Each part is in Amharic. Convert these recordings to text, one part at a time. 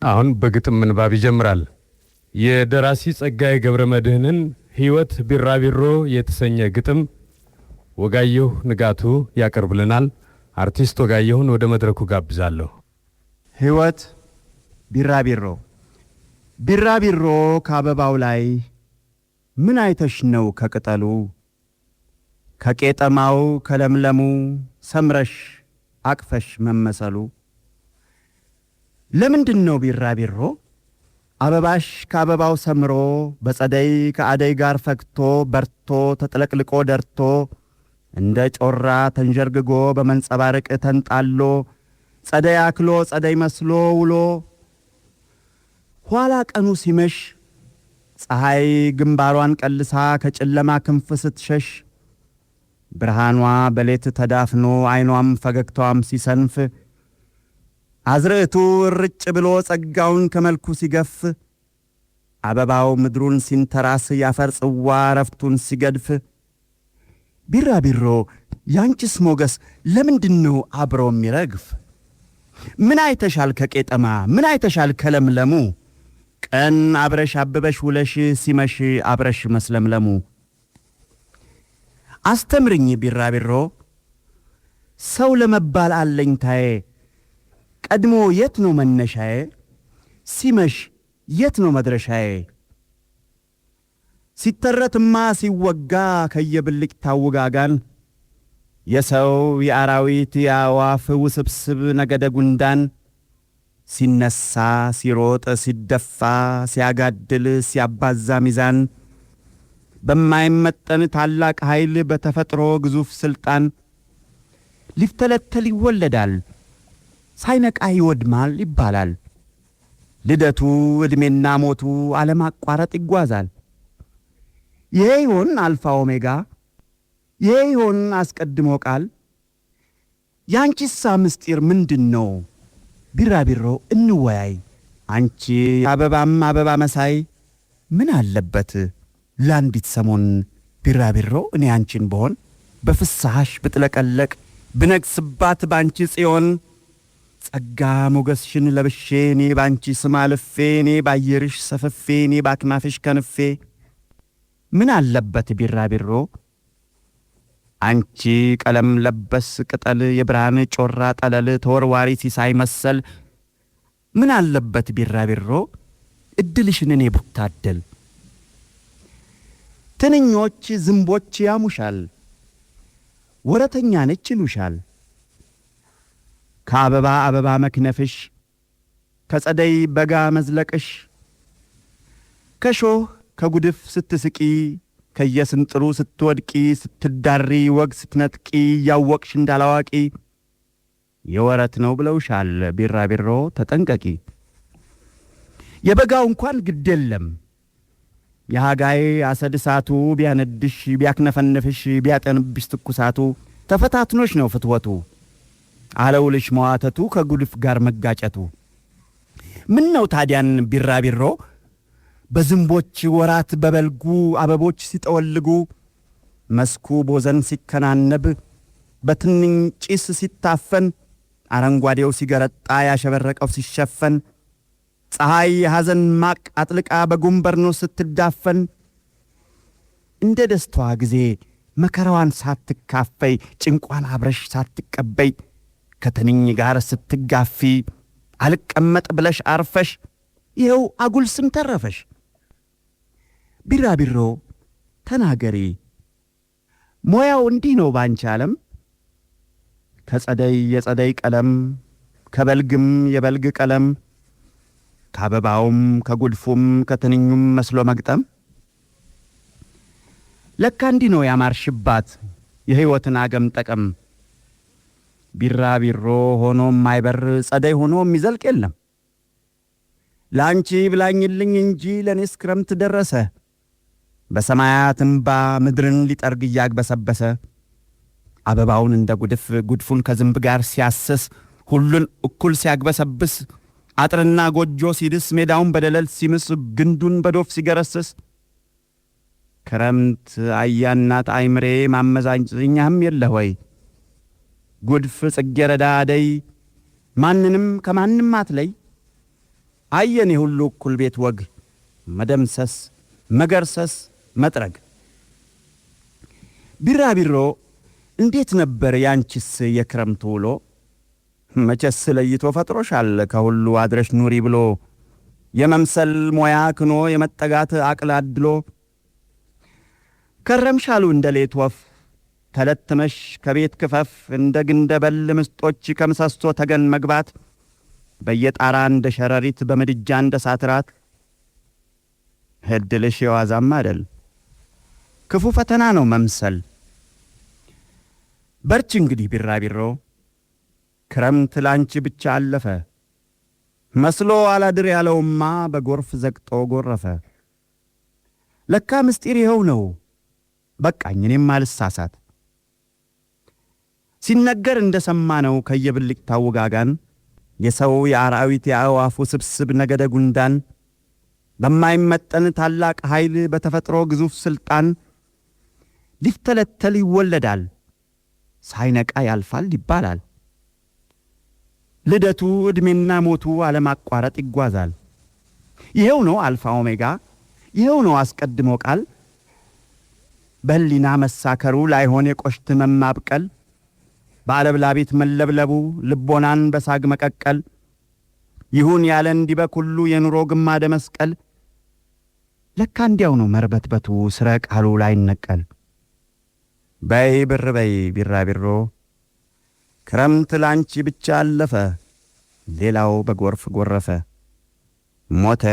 አሁን በግጥም ምንባብ ይጀምራል። የደራሲ ጸጋዬ ገብረመድህንን ሕይወት ቢራቢሮ የተሰኘ ግጥም ወጋየሁ ንጋቱ ያቀርብልናል። አርቲስት ወጋየሁን ወደ መድረኩ ጋብዛለሁ። ሕይወት ቢራቢሮ። ቢራቢሮ ከአበባው ላይ ምን አይተሽ ነው ከቅጠሉ ከቄጠማው ከለምለሙ ሰምረሽ አቅፈሽ መመሰሉ? ለምንድን ነው ቢራቢሮ አበባሽ ከአበባው ሰምሮ በጸደይ ከአደይ ጋር ፈክቶ በርቶ ተጥለቅልቆ ደርቶ እንደ ጮራ ተንዠርግጎ በመንጸባረቅ ተንጣሎ ጸደይ አክሎ ጸደይ መስሎ ውሎ ኋላ ቀኑ ሲመሽ ፀሐይ ግንባሯን ቀልሳ ከጨለማ ክንፍ ስትሸሽ ብርሃኗ በሌት ተዳፍኖ አይኗም ፈገግታዋም ሲሰንፍ አዝርዕቱ ርጭ ብሎ ጸጋውን ከመልኩ ሲገፍ አበባው ምድሩን ሲንተራስ ያፈር ጽዋ ረፍቱን ሲገድፍ ቢራቢሮ ያንቺስ ሞገስ ለምንድነው አብሮ የሚረግፍ? ምን አይተሻል ከቄጠማ ምን አይተሻል ከለምለሙ? ቀን አብረሽ አብበሽ ውለሽ ሲመሽ አብረሽ መስለምለሙ። አስተምርኝ ቢራቢሮ ሰው ለመባል አለኝታዬ ቀድሞ የት ነው መነሻዬ? ሲመሽ የት ነው መድረሻዬ? ሲተረትማ ሲወጋ ከየብልጭታው ውጋጋን የሰው የአራዊት የአዕዋፍ ውስብስብ ነገደ ጉንዳን ሲነሳ ሲሮጥ ሲደፋ ሲያጋድል ሲያባዛ ሚዛን በማይመጠን ታላቅ ኃይል በተፈጥሮ ግዙፍ ስልጣን ሊፍተለተል ይወለዳል ሳይነቃ ይወድማል ይባላል። ልደቱ ዕድሜና ሞቱ አለማቋረጥ ይጓዛል። ይሄ ይሆን አልፋ ኦሜጋ? ይሄ ይሆን አስቀድሞ ቃል? ያንቺሳ ምስጢር ምንድነው? ቢራቢሮ እንወያይ። አንቺ አበባም አበባ መሳይ ምን አለበት ለአንዲት ሰሞን ቢራቢሮ እኔ አንቺን ብሆን በፍሳሽ ብጥለቀለቅ ብነግስባት ባንቺ ጽዮን ጸጋ ሞገስሽን ለብሼ እኔ ባንቺ ስም አልፌ እኔ ባየርሽ ሰፈፌ እኔ ባክናፍሽ ከንፌ ምን አለበት ቢራቢሮ አንቺ ቀለም ለበስ ቅጠል የብርሃን ጮራ ጠለል ተወርዋሪ ሲሳይ መሰል ምን አለበት ቢራቢሮ እድልሽን እኔ ብታደል። ትንኞች ዝንቦች ያሙሻል ወረተኛ ነች ይሉሻል። ከአበባ አበባ መክነፍሽ ከጸደይ በጋ መዝለቅሽ ከሾህ ከጉድፍ ስትስቂ ከየስንጥሩ ስትወድቂ ስትዳሪ ወግ ስትነጥቂ ያወቅሽ እንዳላዋቂ የወረት ነው ብለውሻል ቢራቢሮ ተጠንቀቂ። የበጋው እንኳን ግድ የለም የሃጋይ አሰድ እሳቱ ቢያነድሽ ቢያክነፈንፍሽ ቢያጠንብሽ ትኩሳቱ ተፈታትኖሽ ነው ፍትወቱ አለውልሽ መዋተቱ ከጉድፍ ጋር መጋጨቱ። ምን ነው ታዲያን ቢራቢሮ በዝንቦች ወራት በበልጉ አበቦች ሲጠወልጉ መስኩ ቦዘን ሲከናነብ በትንኝ ጭስ ሲታፈን አረንጓዴው ሲገረጣ ያሸበረቀው ሲሸፈን ፀሐይ ሐዘን ማቅ አጥልቃ በጉንበርኖ ስትዳፈን እንደ ደስታዋ ጊዜ መከራዋን ሳትካፈይ ጭንቋን አብረሽ ሳትቀበይ ከትንኝ ጋር ስትጋፊ አልቀመጥ ብለሽ አርፈሽ ይኸው አጉል ስም ተረፈሽ። ቢራቢሮ ተናገሪ ሞያው እንዲህ ነው ባንቺ ዓለም ከጸደይ የጸደይ ቀለም ከበልግም የበልግ ቀለም ከአበባውም ከጉድፉም ከትንኙም መስሎ መግጠም። ለካ እንዲህ ነው ያማርሽባት የሕይወትን አገም ጠቀም። ቢራቢሮ ሆኖ ማይበር ጸደይ ሆኖ የሚዘልቅ የለም። ላንቺ ብላኝልኝ እንጂ ለኔስ ክረምት ደረሰ በሰማያት እንባ ምድርን ሊጠርግ እያግበሰበሰ አበባውን እንደ ጉድፍ ጉድፉን ከዝንብ ጋር ሲያስስ ሁሉን እኩል ሲያግበሰብስ አጥርና ጎጆ ሲድስ ሜዳውን በደለል ሲምስ ግንዱን በዶፍ ሲገረስስ ክረምት አያናት አይምሬ ማመዛኛም የለህ ወይ ጉድፍ ጽጌረዳ አደይ ማንንም ከማንም አትለይ አየን የሁሉ እኩል ቤት ወግ መደምሰስ መገርሰስ መጥረግ። ቢራቢሮ እንዴት ነበር ያንቺስ የክረምቱ ውሎ? መቼስ ለይቶ ፈጥሮሻል ከሁሉ አድረሽ ኑሪ ብሎ የመምሰል ሞያ ክኖ የመጠጋት አቅል አድሎ። ከረምሻሉ እንደ ሌት ወፍ ተለትመሽ ከቤት ክፈፍ እንደ ግንደበል ምስጦች ከምሰሶ ተገን መግባት በየጣራ እንደ ሸረሪት በምድጃ እንደ ሳትራት። እድልሽ የዋዛም አይደል ክፉ ፈተና ነው መምሰል። በርቺ እንግዲህ ቢራቢሮ ክረምት ላንቺ ብቻ አለፈ። መስሎ አላድር ያለውማ በጎርፍ ዘግጦ ጎረፈ። ለካ ምስጢር ይኸው ነው በቃኝ እኔም አልሳሳት። ሲነገር እንደሰማነው ከየብልጭታው ውጋጋን የሰው የአራዊት የአዕዋፉ ስብስብ ነገደ ጉንዳን በማይመጠን ታላቅ ኃይል በተፈጥሮ ግዙፍ ስልጣን ሊፍተለተል ይወለዳል ሳይነቃ ያልፋል ይባላል። ልደቱ ዕድሜና ሞቱ አለማቋረጥ ይጓዛል። ይሄው ነው አልፋ ኦሜጋ ይሄው ነው አስቀድሞ ቃል። በህሊና መሳከሩ ላይሆን የቆሽት መማብቀል በአለብላቤት መለብለቡ ልቦናን በሳግ መቀቀል ይሁን ያለ እንዲበክ ሁሉ የኑሮ ግማደ መስቀል። ለካ እንዲያው ነው መርበትበቱ ስረ ቃሉ ላይ ነቀል። በይ ብር በይ ቢራቢሮ ክረምት ላንቺ ብቻ አለፈ ሌላው በጎርፍ ጎረፈ። ሞተ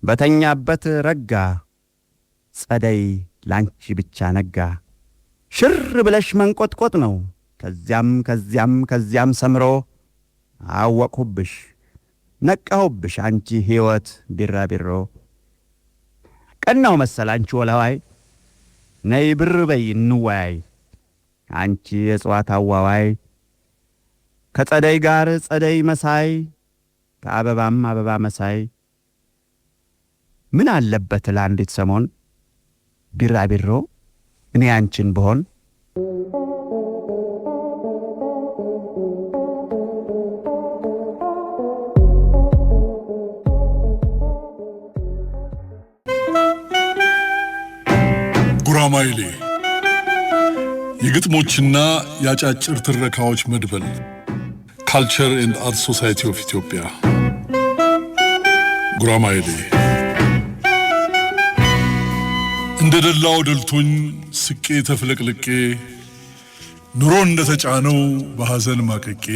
በተኛበት ረጋ ጸደይ ላንቺ ብቻ ነጋ። ሽር ብለሽ መንቆጥቆጥ ነው ከዚያም ሰምሮ አወቅሁብሽ ነቃሁብሽ አንቺ ሕይወት ቢራቢሮ። ቀናው መሰል አንቺ ወላዋይ ነይ ብር በይ እንወያይ አንቺ የጽዋት አዋዋይ። ከጸደይ ጋር ጸደይ መሳይ ከአበባም አበባ መሳይ። ምን አለበት ለአንዲት ሰሞን ቢራቢሮ እኔ አንቺን ብሆን። ጉራማይሌ የግጥሞችና ያጫጭር ትረካዎች መድበል ካልቸር ኤንድ አርት ሶሳይቲ ኦፍ ኢትዮጵያ። ጉራማይሌ እንደ ደላው ደልቶኝ ስቄ ተፍለቅልቄ ኑሮ እንደ ተጫነው በሐዘን ማቀቄ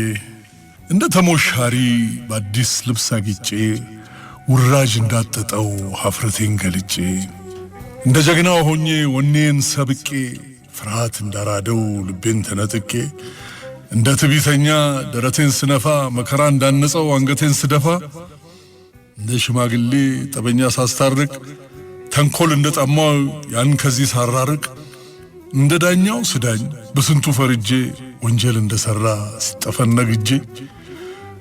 እንደ ተሞሻሪ በአዲስ ልብስ አጊጬ ውራጅ እንዳጠጠው ሀፍረቴን ገልጬ እንደ ጀግናው ሆኜ ወኔን ሰብቄ ፍርሃት እንዳራደው ልቤን ተነጥቄ እንደ ትቢተኛ ደረቴን ስነፋ መከራ እንዳነጸው አንገቴን ስደፋ እንደ ሽማግሌ ጠበኛ ሳስታርቅ ተንኮል እንደ ጠማው ያን ከዚህ ሳራርቅ እንደ ዳኛው ስዳኝ በስንቱ ፈርጄ ወንጀል እንደሰራ ሲጠፈነግ እጄ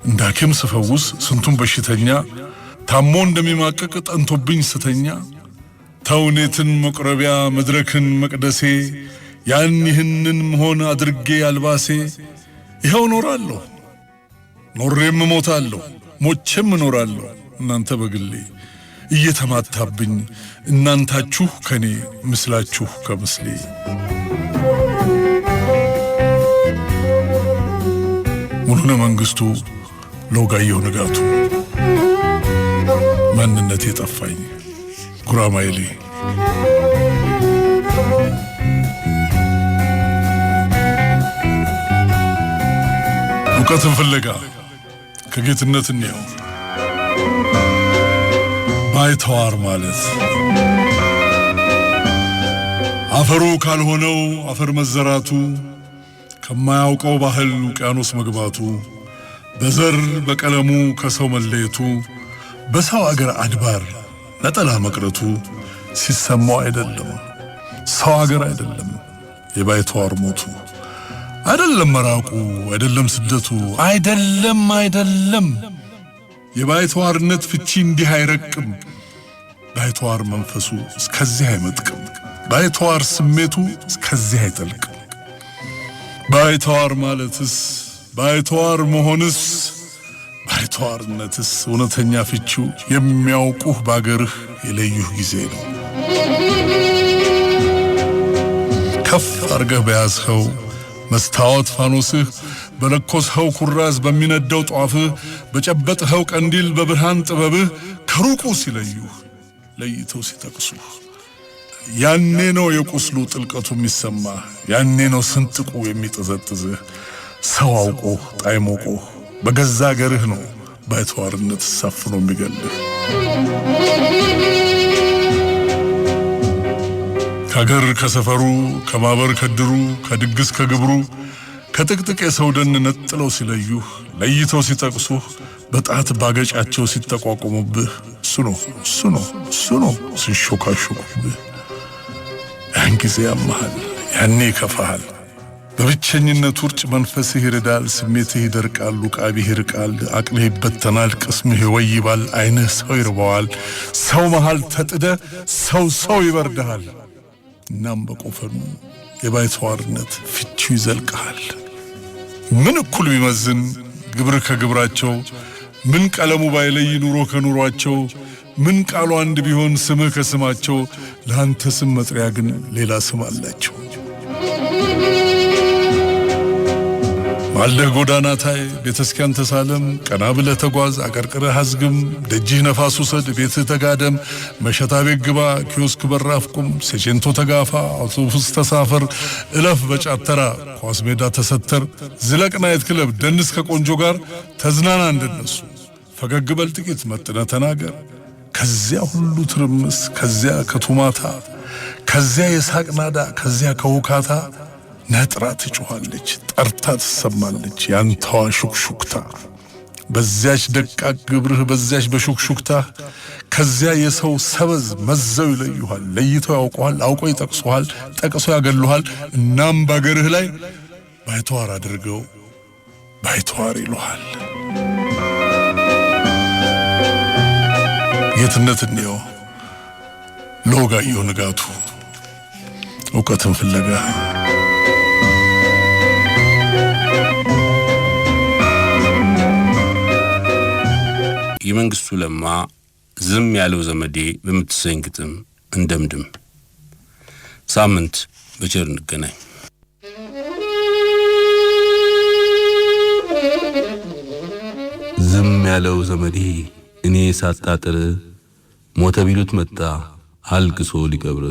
እንደ ሐኪም ስፈውስ ስንቱን በሽተኛ ታሞ እንደሚማቀቅ ጠንቶብኝ ስተኛ ተውኔትን መቅረቢያ መድረክን መቅደሴ ያን ይህንን መሆን አድርጌ አልባሴ ይኸው ኖራለሁ ኖሬም ሞታለሁ ሞቼም ኖራለሁ እናንተ በግሌ እየተማታብኝ እናንታችሁ ከኔ ምስላችሁ ከምስሌ። ሙሉነ መንግስቱ ለወጋየሁ ንጋቱ ማንነቴ ጠፋኝ ጉራማይሌ። እውቀትን ፍለጋ ከጌትነት እንየው ባይተዋር ማለት አፈሩ ካልሆነው አፈር መዘራቱ ከማያውቀው ባህል ውቅያኖስ መግባቱ በዘር በቀለሙ ከሰው መለየቱ በሰው አገር አድባር ነጠላ መቅረቱ ሲሰማው አይደለም ሰው አገር አይደለም የባይተዋር ሞቱ አይደለም መራቁ አይደለም ስደቱ አይደለም የባይተዋርነት ፍቺ እንዲህ አይረቅም። ባይተዋር መንፈሱ እስከዚህ አይመጥቅም። ባይተዋር ስሜቱ እስከዚህ አይጠልቅም። ባይተዋር ማለትስ ባይተዋር መሆንስ ባይተዋርነትስ እውነተኛ ፍቺው የሚያውቁህ ባገርህ የለዩህ ጊዜ ነው። ከፍ አርገህ በያዝኸው መስታወት ፋኖስህ በለኮስኸው ኩራዝ በሚነደው ጧፍህ በጨበጥኸው ቀንዲል በብርሃን ጥበብህ ከሩቁ ሲለዩህ ለይተው ሲጠቅሱህ ያኔ ነው የቁስሉ ጥልቀቱ የሚሰማህ። ያኔ ነው ስንጥቁ የሚጠዘጥዝህ። ሰው አውቆህ ጣይሞቆህ በገዛ አገርህ ነው ባይተዋርነት ሳፍኖ የሚገልህ። ከአገር ከሰፈሩ ከማበር ከድሩ ከድግስ ከግብሩ ከጥቅጥቅ የሰው ደን ነጥለው ሲለዩህ ለይተው ሲጠቅሱህ በጣት ባገጫቸው ሲጠቋቁሙብህ እሱ ነው ሲሾካሾኩብህ ያን ጊዜ ያመሃል፣ ያኔ ይከፋሃል። በብቸኝነት ውርጭ መንፈስህ ይርዳል፣ ስሜትህ ይደርቃል፣ ውቃቢህ ይርቃል፣ አቅልህ ይበተናል፣ ቅስምህ ይወይባል፣ ዓይንህ ሰው ይርበዋል። ሰው መሃል ተጥደ ሰው ይበርድሃል። እናም በቆፈኑ የባይተዋርነት ፍቺው ይዘልቅሃል። ምን እኩል ቢመዝን ግብር ከግብራቸው፣ ምን ቀለሙ ባይለይ ኑሮ ከኑሯቸው፣ ምን ቃሉ አንድ ቢሆን ስምህ ከስማቸው፣ ለአንተ ስም መጥሪያ ግን ሌላ ስም አላቸው። ማለህ ጎዳና ታይ ቤተክርስቲያን ተሳለም፣ ቀና ብለህ ተጓዝ አቀርቅረህ አዝግም፣ ደጅህ ነፋስ ውሰድ ቤትህ ተጋደም፣ መሸታ ቤት ግባ ኪዮስክ በራፍ ቁም፣ ሴቼንቶ ተጋፋ አውቶቡስ ተሳፈር፣ እለፍ በጫተራ ኳስ ሜዳ ተሰተር፣ ዝለቅ ናይት ክለብ ደንስ ከቆንጆ ጋር ተዝናና እንደነሱ፣ ፈገግ በል ጥቂት መጥነህ ተናገር። ከዚያ ሁሉ ትርምስ ከዚያ ከቱማታ ከዚያ የሳቅ ናዳ ከዚያ ከውካታ ነጥራ ትጮኻለች ጠርታ ትሰማለች ያንተዋ ሹክሹክታ። በዚያች ደቃቅ ግብርህ በዚያች በሹክሹክታ ከዚያ የሰው ሰበዝ መዘው ይለዩሃል፣ ለይተው ያውቁሃል፣ አውቀው ይጠቅሱሃል፣ ጠቅሰው ያገሉሃል። እናም ባገርህ ላይ ባይተዋር አድርገው ባይተዋር ይሉሃል። ጌትነት እንየው ለወጋየሁ ንጋቱ እውቀትን ፍለጋ የመንግስቱ ለማ ዝም ያለው ዘመዴ በምትሰኝ ግጥም እንደምድም። ሳምንት በቸር እንገናኝ። ዝም ያለው ዘመዴ እኔ ሳጣጥር ሞተ ቢሉት መጣ አልቅሶ ሊቀብር።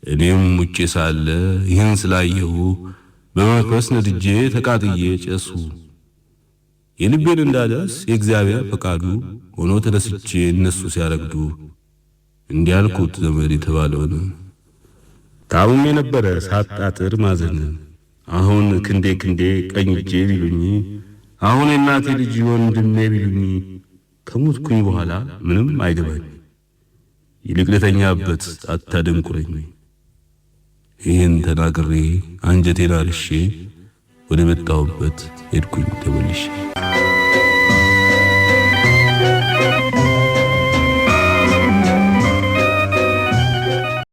እኔም ውጪ ሳለ ይህን ስላየሁ በመንፈስ ነድጄ ተቃጥዬ ጨሱ። የልቤን እንዳደርስ የእግዚአብሔር ፈቃዱ ሆኖ ተነስቼ እነሱ ሲያረግዱ እንዲያልኩት ዘመድ የተባለውን ታውም የነበረ ሳጣጥር ማዘን። አሁን ክንዴ ቀኝ እጄ ቢሉኝ፣ አሁን የእናቴ ልጅ ወንድሜ ቢሉኝ፣ ከሞትኩኝ በኋላ ምንም አይገባኝ። ይልቅ ለተኛበት አታደንቁረኝ። ይህን ተናግሬ አንጀቴን አርሼ ወደ መጣሁበት ሄድኩኝ ተመልሼ።